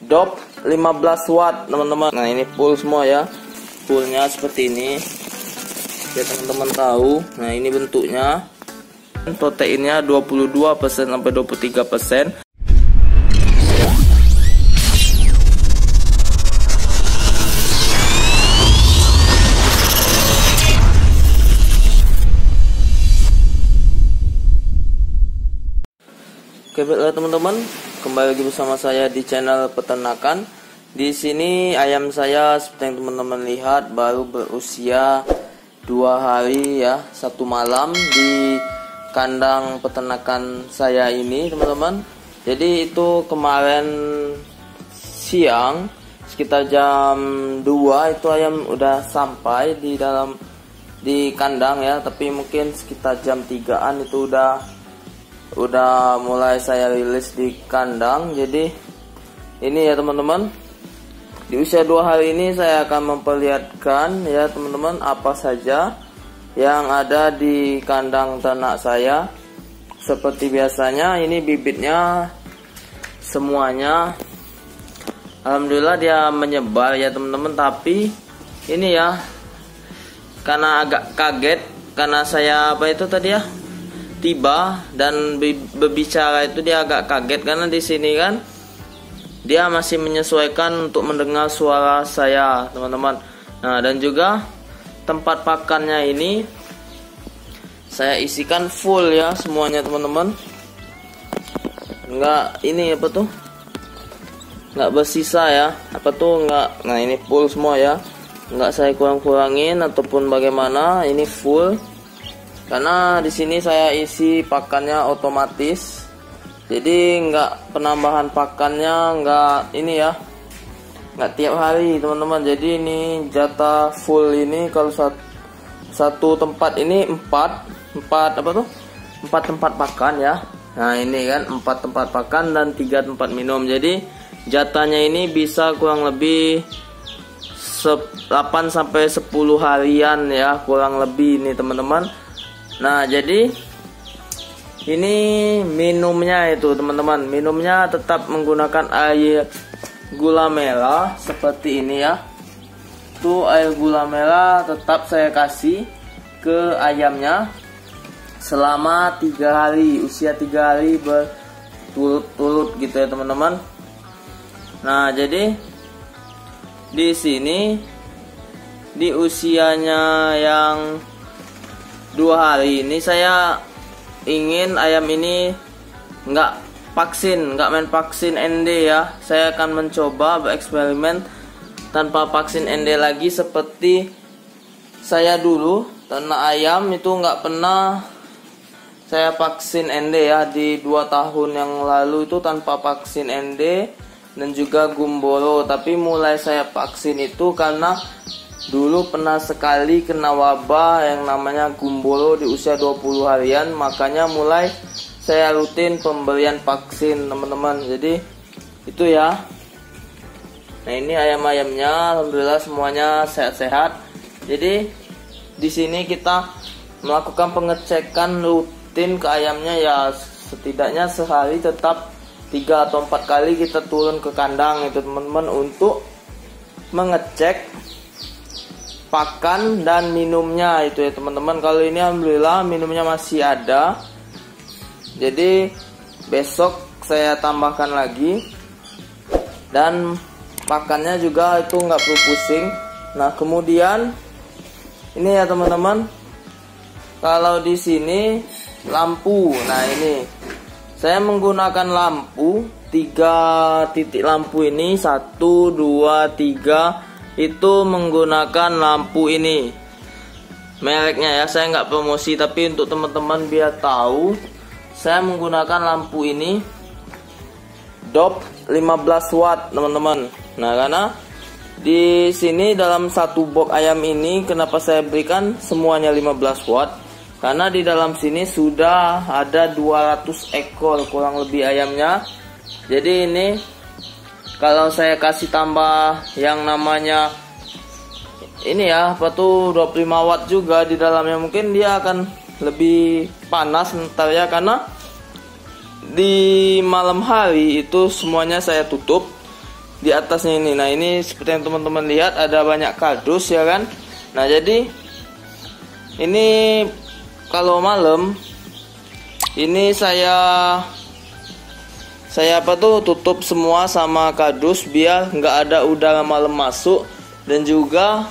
Dop 15 watt teman-teman. Nah ini full semua ya, fullnya seperti ini ya teman-teman tahu. Nah ini bentuknya, proteinnya 22% sampai 23%. Oke, baiklah teman-teman, kembali lagi bersama saya di channel peternakan. Di sini ayam saya seperti yang teman-teman lihat baru berusia 2 hari ya, 1 malam di kandang peternakan saya ini teman-teman. Jadi itu kemarin siang sekitar jam 2 itu ayam udah sampai di kandang ya, tapi mungkin sekitar jam 3-an itu udah mulai saya rilis di kandang. Jadi ini ya teman-teman, di usia 2 hari ini saya akan memperlihatkan ya teman-teman apa saja yang ada di kandang ternak saya. Seperti biasanya ini bibitnya semuanya alhamdulillah dia menyebar ya teman-teman. Tapi ini ya, karena agak kaget karena saya tiba dan berbicara itu dia agak kaget karena di sini kan dia masih menyesuaikan untuk mendengar suara saya teman-teman. Nah dan juga tempat pakannya ini saya isikan full ya semuanya teman-teman. Enggak bersisa ya, nah ini full semua ya, enggak saya kurang-kurangin ataupun bagaimana, ini full. Karena di sini saya isi pakannya otomatis, jadi nggak penambahan pakannya nggak tiap hari teman-teman. Jadi ini jatah full ini, kalau satu tempat ini 4 tempat pakan ya. Nah ini kan 4 tempat pakan dan 3 tempat minum. Jadi jatahnya ini bisa kurang lebih 8 sampai 10 harian ya, kurang lebih ini teman-teman. Nah jadi ini minumnya itu teman-teman, minumnya tetap menggunakan air gula merah seperti ini ya. Tuh air gula merah tetap saya kasih ke ayamnya selama 3 hari, usia 3 hari berturut-turut gitu ya teman-teman. Nah jadi di sini di usianya yang 2 hari ini saya ingin ayam ini nggak main vaksin ND ya. Saya akan mencoba bereksperimen tanpa vaksin ND lagi seperti saya dulu. Ternak ayam itu nggak pernah saya vaksin ND ya, di 2 tahun yang lalu itu tanpa vaksin ND dan juga gumboro. Tapi mulai saya vaksin itu karena dulu pernah sekali kena wabah yang namanya gumboro di usia 20 harian, makanya mulai saya rutin pemberian vaksin teman-teman. Jadi itu ya. Nah ini ayam-ayamnya alhamdulillah semuanya sehat-sehat. Jadi di sini kita melakukan pengecekan rutin ke ayamnya ya, setidaknya sehari tetap 3 atau 4 kali kita turun ke kandang itu teman-teman untuk mengecek pakan dan minumnya itu ya teman-teman. Kalau ini alhamdulillah minumnya masih ada, jadi besok saya tambahkan lagi, dan pakannya juga itu nggak perlu pusing. Nah kemudian ini ya teman-teman, kalau di sini lampu, nah ini saya menggunakan lampu 3 titik lampu ini, 1, 2, 3 itu menggunakan lampu ini mereknya ya. Saya nggak promosi, tapi untuk teman-teman biar tahu, saya menggunakan lampu ini Dop 15 watt teman-teman. Nah karena di sini dalam satu box ayam ini kenapa saya berikan semuanya 15 watt, karena di dalam sini sudah ada 200 ekor kurang lebih ayamnya. Jadi ini kalau saya kasih tambah yang namanya ini ya 25 watt juga di dalamnya, mungkin dia akan lebih panas ntar ya, karena di malam hari itu semuanya saya tutup di atasnya ini. Nah, ini seperti yang teman-teman lihat ada banyak kardus ya kan. Nah, jadi ini kalau malam ini saya tutup semua sama kardus biar nggak ada udara malam masuk dan juga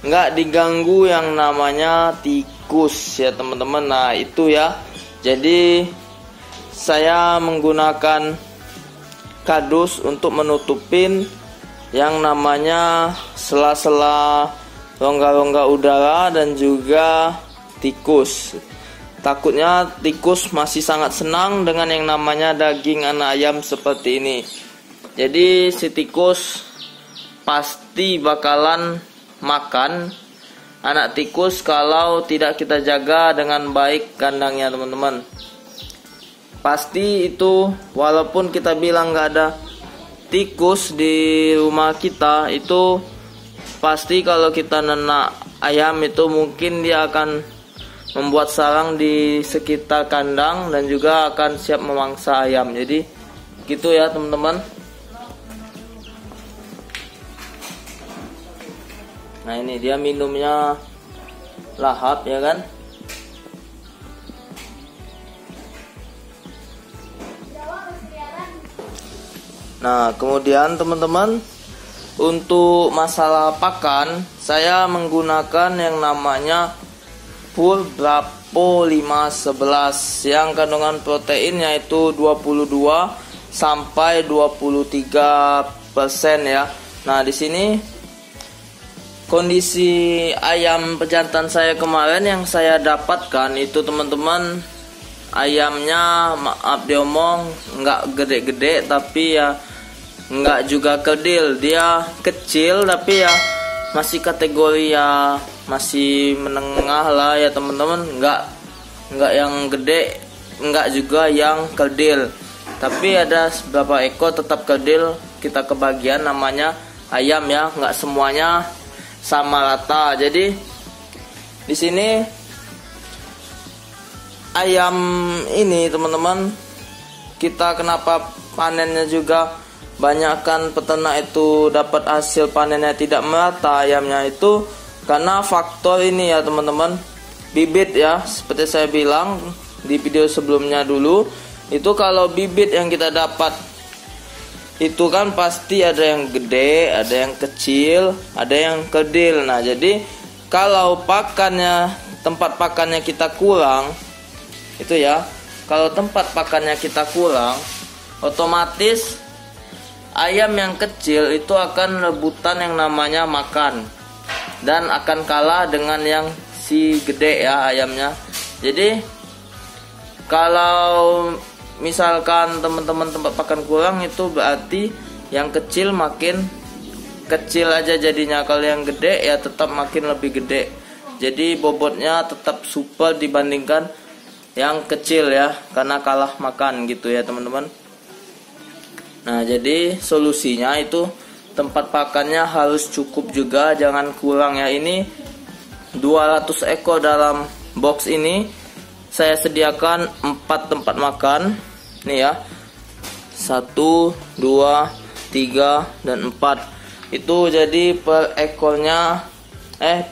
nggak diganggu yang namanya tikus ya teman-teman. Nah, itu ya. Jadi saya menggunakan kardus untuk menutupin yang namanya sela-sela rongga-rongga udara dan juga tikus. Takutnya tikus masih sangat senang dengan yang namanya daging anak ayam seperti ini. Jadi si tikus pasti bakalan makan anak tikus kalau tidak kita jaga dengan baik kandangnya teman-teman. Pasti itu walaupun kita bilang nggak ada tikus di rumah kita, itu pasti kalau kita nenak ayam itu mungkin dia akan membuat sarang di sekitar kandang dan juga akan siap memangsa ayam. Jadi gitu ya teman-teman. Nah, ini dia minumnya lahap ya kan. Nah, kemudian teman-teman, untuk masalah pakan saya menggunakan yang namanya full Bravo 511 yang kandungan proteinnya itu 22 sampai 23% ya. Nah, di sini kondisi ayam pejantan saya kemarin yang saya dapatkan itu teman-teman, ayamnya maaf diomong nggak gede-gede tapi ya nggak juga kerdil, dia kecil tapi ya masih kategori ya masih menengah lah ya teman-teman, nggak yang gede, nggak juga yang kerdil, tapi ada beberapa ekor tetap kerdil. Kita kebagian namanya ayam ya, nggak semuanya sama rata. Jadi di sini ayam ini teman-teman, kita kenapa panennya juga banyak kan peternak itu dapat hasil panennya tidak merata ayamnya itu karena faktor ini ya teman-teman, bibit ya. Seperti saya bilang di video sebelumnya dulu, itu kalau bibit yang kita dapat itu kan pasti ada yang gede, ada yang kecil, ada yang kerdil. Nah, jadi kalau pakannya, tempat pakannya kita kurang itu ya, kalau tempat pakannya kita kurang, otomatis ayam yang kecil itu akan rebutan yang namanya makan dan akan kalah dengan yang si gede ya ayamnya. Jadi kalau misalkan teman-teman tempat pakan kurang, itu berarti yang kecil makin kecil aja jadinya. Kalau yang gede ya tetap makin lebih gede. Jadi bobotnya tetap super dibandingkan yang kecil ya, karena kalah makan gitu ya teman-teman. Nah, jadi solusinya itu tempat pakannya harus cukup juga, jangan kurang ya. Ini 200 ekor dalam box ini saya sediakan 4 tempat makan nih ya, 1, 2, 3, dan 4. Itu jadi per ekornya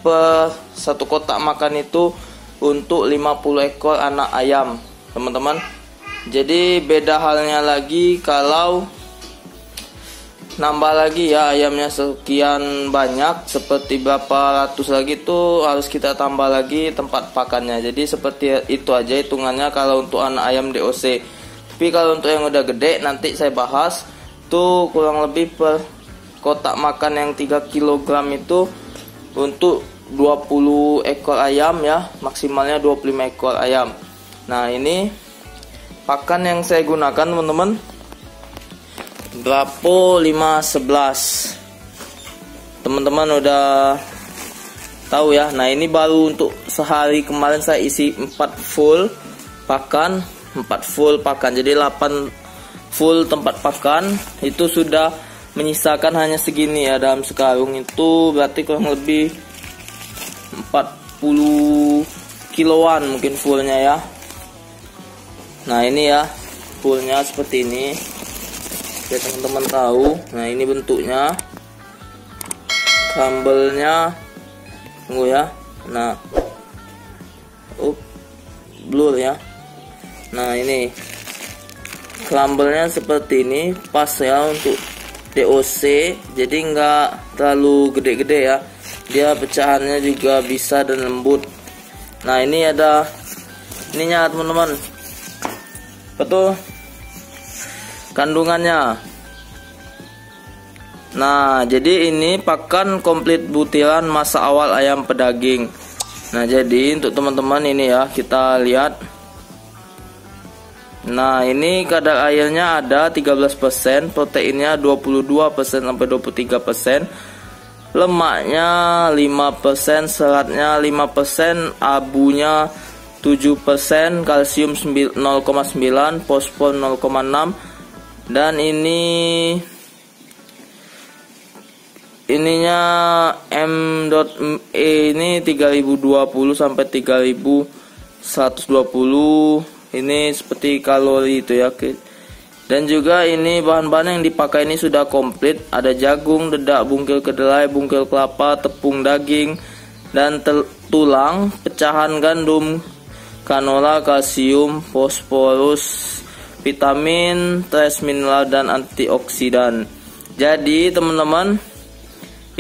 per satu kotak makan itu untuk 50 ekor anak ayam teman-teman. Jadi beda halnya lagi kalau nambah lagi ya ayamnya sekian banyak, seperti berapa ratus lagi tuh harus kita tambah lagi tempat pakannya. Jadi seperti itu aja hitungannya kalau untuk anak ayam DOC. Tapi kalau untuk yang udah gede nanti saya bahas tuh, kurang lebih per kotak makan yang 3 kg itu untuk 20 ekor ayam ya, maksimalnya 25 ekor ayam. Nah, ini pakan yang saya gunakan teman-teman, Bravo 511. Teman-teman udah tahu ya. Nah, ini baru untuk sehari kemarin saya isi 4 full pakan, jadi 8 full tempat pakan. Itu sudah menyisakan hanya segini ya dalam sekarung, itu berarti kurang lebih 40 kiloan mungkin fullnya ya. Nah, ini ya fullnya seperti ini. biar teman-teman tahu. Nah, ini bentuknya, crumble-nya, tunggu ya. Nah, blur ya. Nah, ini crumble-nya seperti ini, pas ya untuk DOC, jadi nggak terlalu gede-gede ya. Dia pecahannya juga bisa dan lembut. Nah, ini ada ininya teman-teman, betul kandungannya. Nah, jadi ini pakan komplit butiran masa awal ayam pedaging. Nah, jadi untuk teman-teman ini ya, kita lihat. Nah, ini kadar airnya ada 13%, proteinnya 22% sampai 23%, lemaknya 5%, seratnya 5%, abunya 7%, kalsium 0,9, fosfor 0,6, dan ininya M.E ini 3020 sampai 3120. Ini seperti kalori itu ya. Dan juga ini bahan-bahan yang dipakai ini sudah komplit. Ada jagung, dedak, bungkil kedelai, bungkil kelapa, tepung daging, dan tulang, pecahan gandum, canola, kalsium, fosforus, vitamin, trace mineral, dan antioksidan. Jadi teman-teman,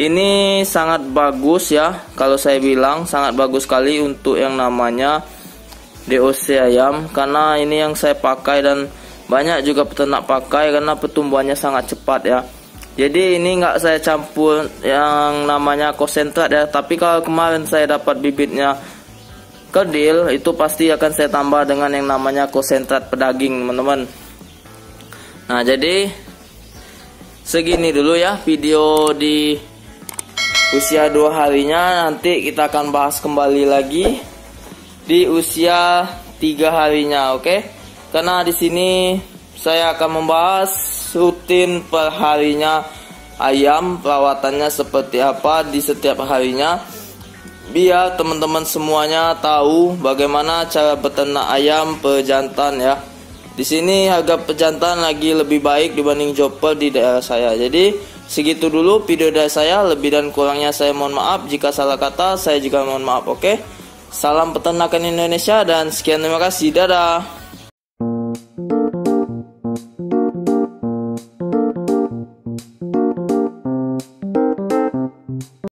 ini sangat bagus ya. Kalau saya bilang sangat bagus sekali untuk yang namanya DOC ayam, karena ini yang saya pakai dan banyak juga peternak pakai karena pertumbuhannya sangat cepat ya. Jadi ini nggak saya campur yang namanya konsentrat ya, tapi kalau kemarin saya dapat bibitnya kedil, itu pasti akan saya tambah dengan yang namanya konsentrat pedaging teman-teman. Nah, jadi segini dulu ya video di usia 2 harinya. Nanti kita akan bahas kembali lagi di usia 3 harinya, oke? Karena di sini saya akan membahas rutin per harinya ayam, perawatannya seperti apa di setiap harinya, biar teman-teman semuanya tahu bagaimana cara beternak ayam pejantan ya. Di sini harga pejantan lagi lebih baik dibanding jopel di daerah saya. Jadi segitu dulu video dari saya, lebih dan kurangnya saya mohon maaf. Jika salah kata saya juga mohon maaf, oke? Salam peternakan Indonesia dan sekian, terima kasih, dadah.